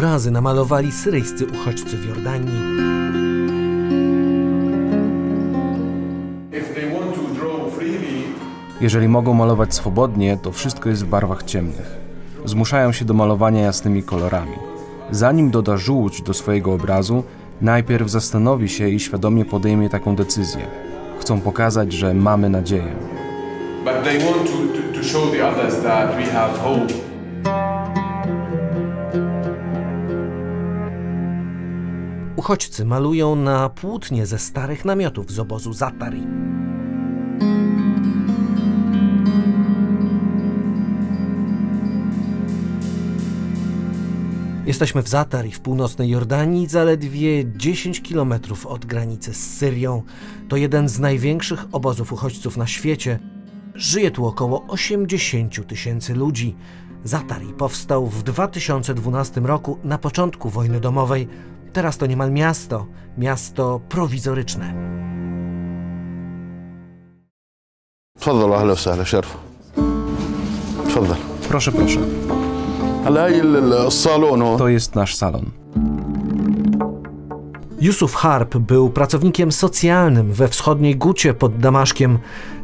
obrazy namalowali syryjscy uchodźcy w Jordanii. Jeżeli mogą malować swobodnie, to wszystko jest w barwach ciemnych. Zmuszają się do malowania jasnymi kolorami. Zanim doda żółć do swojego obrazu, najpierw zastanowi się i świadomie podejmie taką decyzję. Chcą pokazać, że mamy nadzieję. Uchodźcy malują na płótnie ze starych namiotów z obozu Zatari. Jesteśmy w Zatari, w północnej Jordanii, zaledwie 10 km od granicy z Syrią. To jeden z największych obozów uchodźców na świecie. Żyje tu około 80 000 ludzi. Zatari powstał w 2012 roku, na początku wojny domowej. Teraz to niemal miasto prowizoryczne. تفضلوا اهلا وسهلا شرف تفضل. Proszę, proszę. To jest nasz salon. Yusuf Harb był pracownikiem socjalnym we wschodniej Gucie pod Damaszkiem.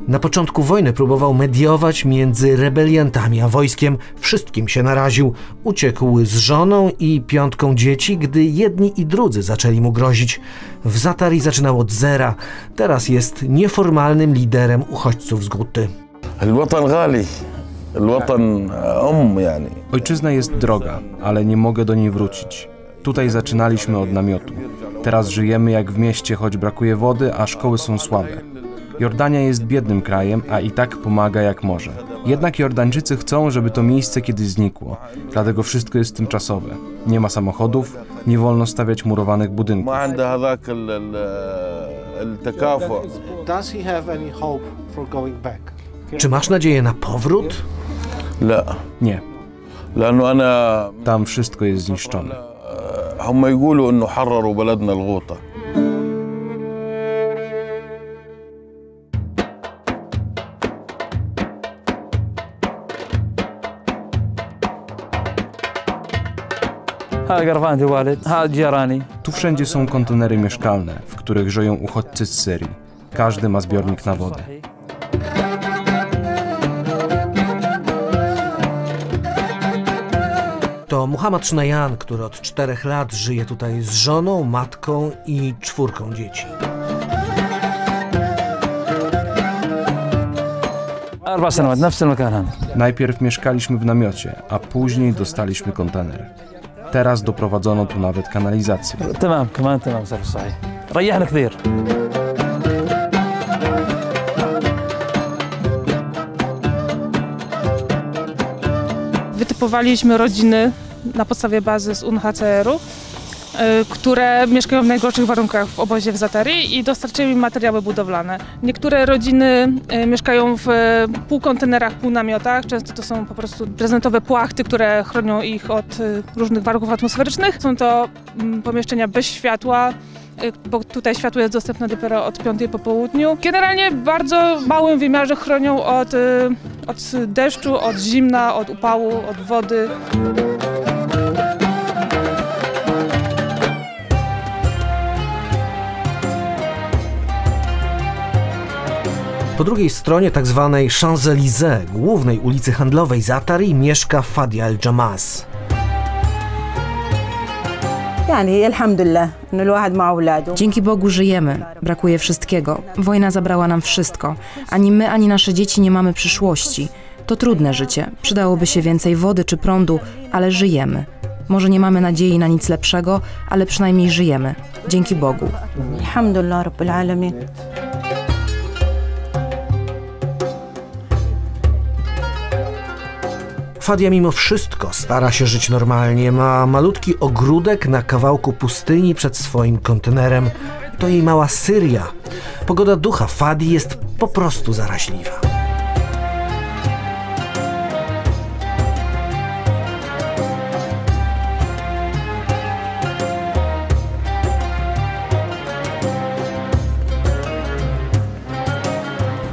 Na początku wojny próbował mediować między rebeliantami a wojskiem. Wszystkim się naraził. Uciekł z żoną i 5 dzieci, gdy jedni i drudzy zaczęli mu grozić. W Zatari zaczynał od zera. Teraz jest nieformalnym liderem uchodźców z Guty. Ojczyzna jest droga, ale nie mogę do niej wrócić. Tutaj zaczynaliśmy od namiotu. Teraz żyjemy jak w mieście, choć brakuje wody, a szkoły są słabe. Jordania jest biednym krajem, a i tak pomaga jak może. Jednak Jordańczycy chcą, żeby to miejsce kiedyś znikło. Dlatego wszystko jest tymczasowe. Nie ma samochodów, nie wolno stawiać murowanych budynków. Czy masz nadzieję na powrót? Nie. Tam wszystko jest zniszczone. Tu wszędzie są kontenery mieszkalne, w których żyją uchodźcy z Syrii. Każdy ma zbiornik na wodę. To Muhammad Shnayan, który od 4 lat żyje tutaj z żoną, matką i 4 dzieci. Najpierw mieszkaliśmy w namiocie, a później dostaliśmy kontener. Teraz doprowadzono tu nawet kanalizację. Wytypowaliśmy rodziny na podstawie bazy z UNHCR-u, które mieszkają w najgorszych warunkach w obozie w Zatari i dostarczyły im materiały budowlane. Niektóre rodziny mieszkają w półkontenerach, półnamiotach. Często to są po prostu prezentowe płachty, które chronią ich od różnych warunków atmosferycznych. Są to pomieszczenia bez światła, bo tutaj światło jest dostępne dopiero od 5 po południu. Generalnie w bardzo małym wymiarze chronią od deszczu, od zimna, od upału, od wody. Po drugiej stronie tzw. Champs-Élysées, głównej ulicy handlowej Zatari, mieszka Fadia El-Jamas. Dzięki Bogu żyjemy. Brakuje wszystkiego. Wojna zabrała nam wszystko. Ani my, ani nasze dzieci nie mamy przyszłości. To trudne życie. Przydałoby się więcej wody czy prądu, ale żyjemy. Może nie mamy nadziei na nic lepszego, ale przynajmniej żyjemy. Dzięki Bogu. Alhamdulillah Rabbil Alamin. Fadia mimo wszystko stara się żyć normalnie. Ma malutki ogródek na kawałku pustyni przed swoim kontenerem. To jej mała Syria. Pogoda ducha Fadii jest po prostu zaraźliwa.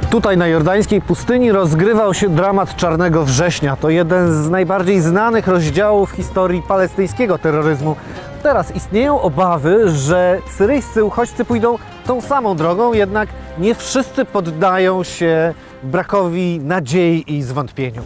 Tutaj na jordańskiej pustyni rozgrywał się dramat Czarnego Września. To jeden z najbardziej znanych rozdziałów historii palestyńskiego terroryzmu. Teraz istnieją obawy, że syryjscy uchodźcy pójdą tą samą drogą, jednak nie wszyscy poddają się brakowi nadziei i zwątpieniu.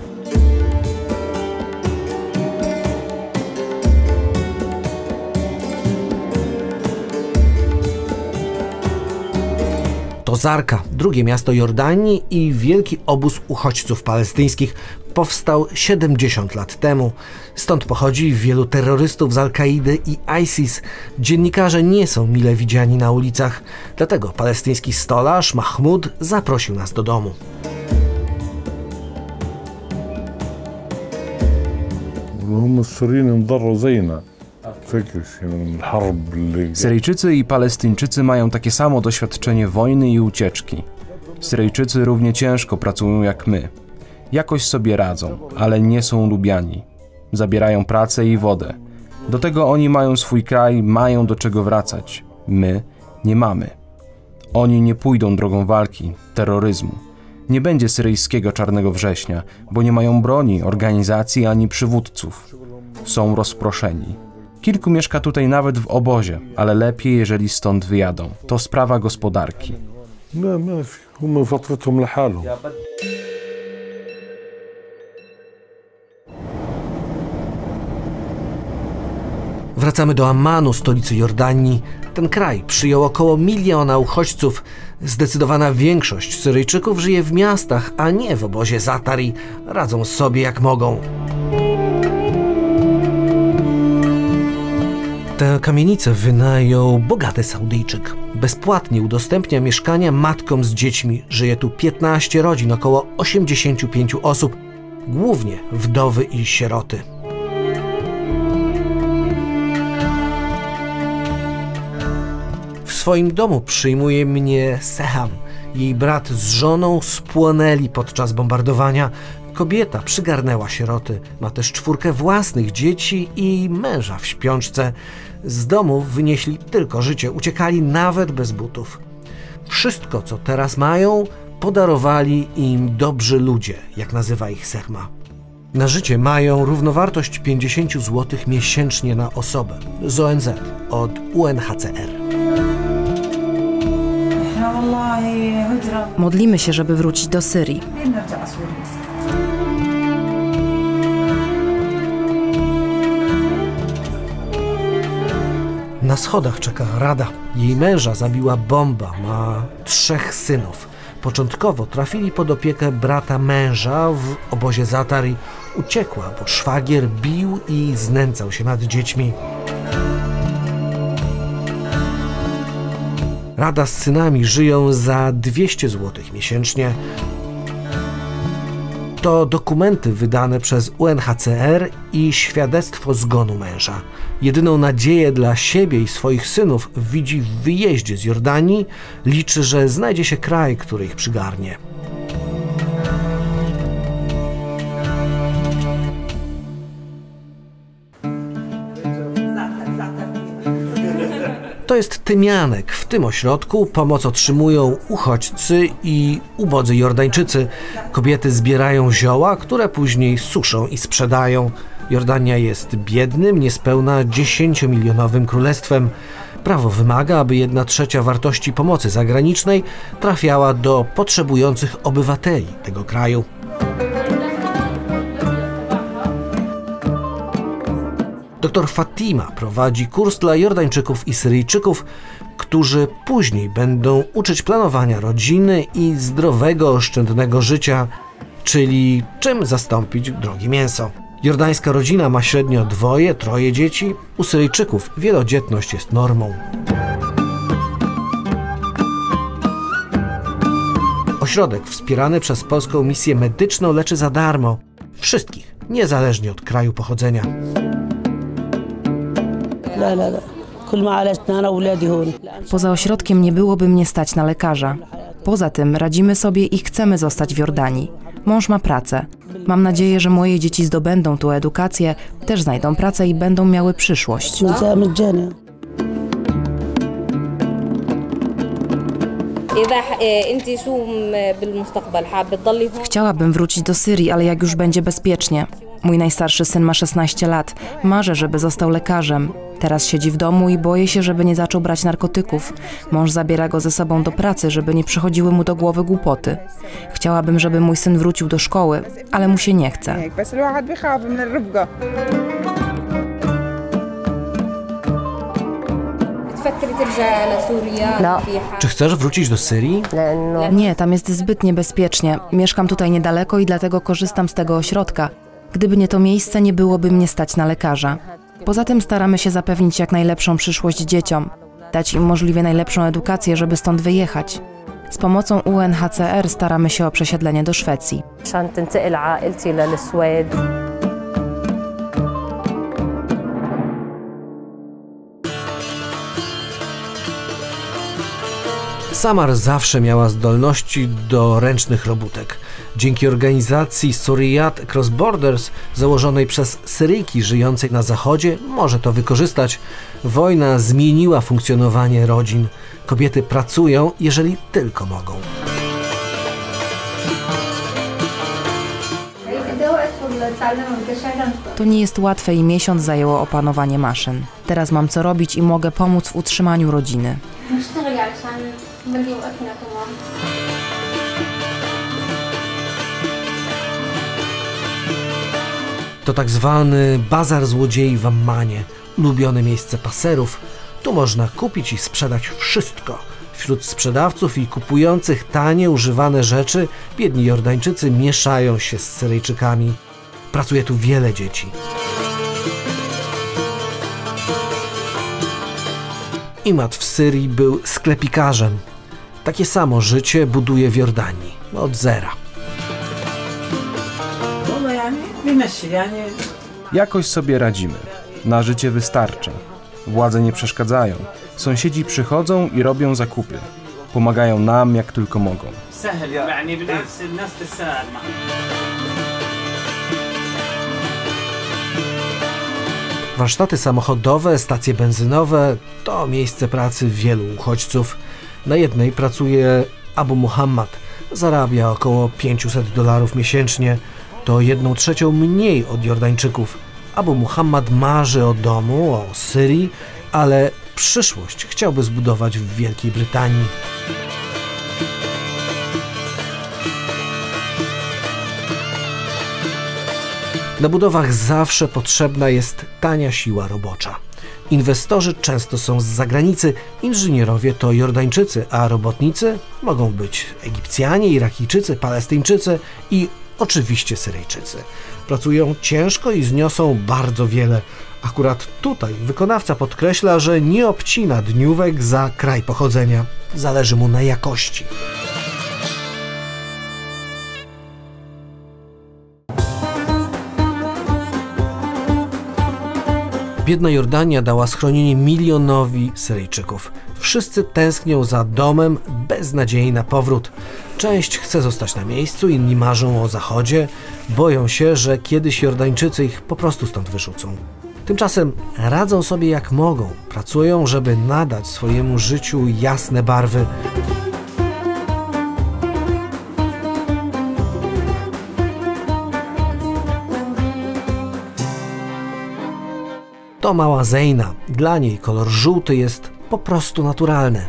To Zarqa, drugie miasto Jordanii i wielki obóz uchodźców palestyńskich, powstał 70 lat temu. Stąd pochodzi wielu terrorystów z Al-Kaidy i ISIS. Dziennikarze nie są mile widziani na ulicach, dlatego palestyński stolarz Mahmoud zaprosił nas do domu. Syryjczycy i Palestyńczycy mają takie samo doświadczenie wojny i ucieczki. Syryjczycy równie ciężko pracują jak my. Jakoś sobie radzą, ale nie są lubiani. Zabierają pracę i wodę. Do tego oni mają swój kraj, mają do czego wracać. My nie mamy. Oni nie pójdą drogą walki, terroryzmu. Nie będzie syryjskiego Czarnego Września, bo nie mają broni, organizacji ani przywódców. Są rozproszeni. Kilku mieszka tutaj nawet w obozie, ale lepiej, jeżeli stąd wyjadą. To sprawa gospodarki. Wracamy do Ammanu, stolicy Jordanii. Ten kraj przyjął około 1 miliona uchodźców. Zdecydowana większość Syryjczyków żyje w miastach, a nie w obozie Zatari. Radzą sobie jak mogą. Tę kamienicę wynajął bogaty Saudyjczyk. Bezpłatnie udostępnia mieszkania matkom z dziećmi. Żyje tu 15 rodzin, około 85 osób, głównie wdowy i sieroty. W swoim domu przyjmuje mnie Seham. Jej brat z żoną spłonęli podczas bombardowania. Kobieta przygarnęła sieroty. Ma też 4 własnych dzieci i męża w śpiączce. Z domu wynieśli tylko życie, uciekali nawet bez butów. Wszystko, co teraz mają, podarowali im dobrzy ludzie, jak nazywa ich Sehma. Na życie mają równowartość 50 zł miesięcznie na osobę z ONZ od UNHCR. Modlimy się, żeby wrócić do Syrii. Na schodach czeka Rada. Jej męża zabiła bomba, ma 3 synów. Początkowo trafili pod opiekę brata męża w obozie Zatari. Uciekła, bo szwagier bił i znęcał się nad dziećmi. Rada z synami żyją za 200 zł miesięcznie. To dokumenty wydane przez UNHCR i świadectwo zgonu męża. Jedyną nadzieję dla siebie i swoich synów widzi w wyjeździe z Jordanii. Liczy, że znajdzie się kraj, który ich przygarnie. To jest tymianek. W tym ośrodku pomoc otrzymują uchodźcy i ubodzy Jordańczycy. Kobiety zbierają zioła, które później suszą i sprzedają. Jordania jest biednym, niespełna 10-milionowym królestwem. Prawo wymaga, aby 1/3 wartości pomocy zagranicznej trafiała do potrzebujących obywateli tego kraju. Dr Fatima prowadzi kurs dla Jordańczyków i Syryjczyków, którzy później będą uczyć planowania rodziny i zdrowego, oszczędnego życia, czyli czym zastąpić drogie mięso. Jordańska rodzina ma średnio 2-3 dzieci, u Syryjczyków wielodzietność jest normą. Ośrodek wspierany przez polską misję medyczną leczy za darmo wszystkich, niezależnie od kraju pochodzenia. Poza ośrodkiem nie byłoby mnie stać na lekarza. Poza tym radzimy sobie i chcemy zostać w Jordanii. Mąż ma pracę. Mam nadzieję, że moje dzieci zdobędą tu edukację, też znajdą pracę i będą miały przyszłość. Chciałabym wrócić do Syrii, ale jak już będzie bezpiecznie. Mój najstarszy syn ma 16 lat. Marzę, żeby został lekarzem. Teraz siedzi w domu i boję się, żeby nie zaczął brać narkotyków. Mąż zabiera go ze sobą do pracy, żeby nie przychodziły mu do głowy głupoty. Chciałabym, żeby mój syn wrócił do szkoły, ale mu się nie chce. Czy chcesz wrócić do Syrii? Nie, tam jest zbyt niebezpiecznie. Mieszkam tutaj niedaleko i dlatego korzystam z tego ośrodka. Gdyby nie to miejsce, nie byłoby mnie stać na lekarza. Poza tym staramy się zapewnić jak najlepszą przyszłość dzieciom, dać im możliwie najlepszą edukację, żeby stąd wyjechać. Z pomocą UNHCR staramy się o przesiedlenie do Szwecji. Samar zawsze miała zdolności do ręcznych robótek. Dzięki organizacji Suriyat Cross Borders, założonej przez Syryjki żyjącej na zachodzie, może to wykorzystać. Wojna zmieniła funkcjonowanie rodzin. Kobiety pracują, jeżeli tylko mogą. To nie jest łatwe i miesiąc zajęło opanowanie maszyn. Teraz mam co robić i mogę pomóc w utrzymaniu rodziny. To tak zwany bazar złodziei w Ammanie, ulubione miejsce paserów. Tu można kupić i sprzedać wszystko. Wśród sprzedawców i kupujących tanie, używane rzeczy biedni Jordańczycy mieszają się z Syryjczykami. Pracuje tu wiele dzieci. Imad w Syrii był sklepikarzem. Takie samo życie buduje w Jordanii, od zera. Jakoś sobie radzimy. Na życie wystarcza. Władze nie przeszkadzają. Sąsiedzi przychodzą i robią zakupy. Pomagają nam jak tylko mogą. Warsztaty samochodowe, stacje benzynowe to miejsce pracy wielu uchodźców. Na jednej pracuje Abu Muhammad. Zarabia około $500 miesięcznie. To 1/3 mniej od Jordańczyków. Abu Muhammad marzy o domu, o Syrii, ale przyszłość chciałby zbudować w Wielkiej Brytanii. Na budowach zawsze potrzebna jest tania siła robocza. Inwestorzy często są z zagranicy, inżynierowie to Jordańczycy, a robotnicy mogą być Egipcjanie, Irakijczycy, Palestyńczycy i oczywiście Syryjczycy. Pracują ciężko i zniosą bardzo wiele. Akurat tutaj wykonawca podkreśla, że nie obcina dniówek za kraj pochodzenia. Zależy mu na jakości. Biedna Jordania dała schronienie milionowi Syryjczyków. Wszyscy tęsknią za domem, bez nadziei na powrót. Część chce zostać na miejscu, inni marzą o zachodzie. Boją się, że kiedyś Jordańczycy ich po prostu stąd wyrzucą. Tymczasem radzą sobie jak mogą. Pracują, żeby nadać swojemu życiu jasne barwy. To mała Zejna. Dla niej kolor żółty jest po prostu naturalny.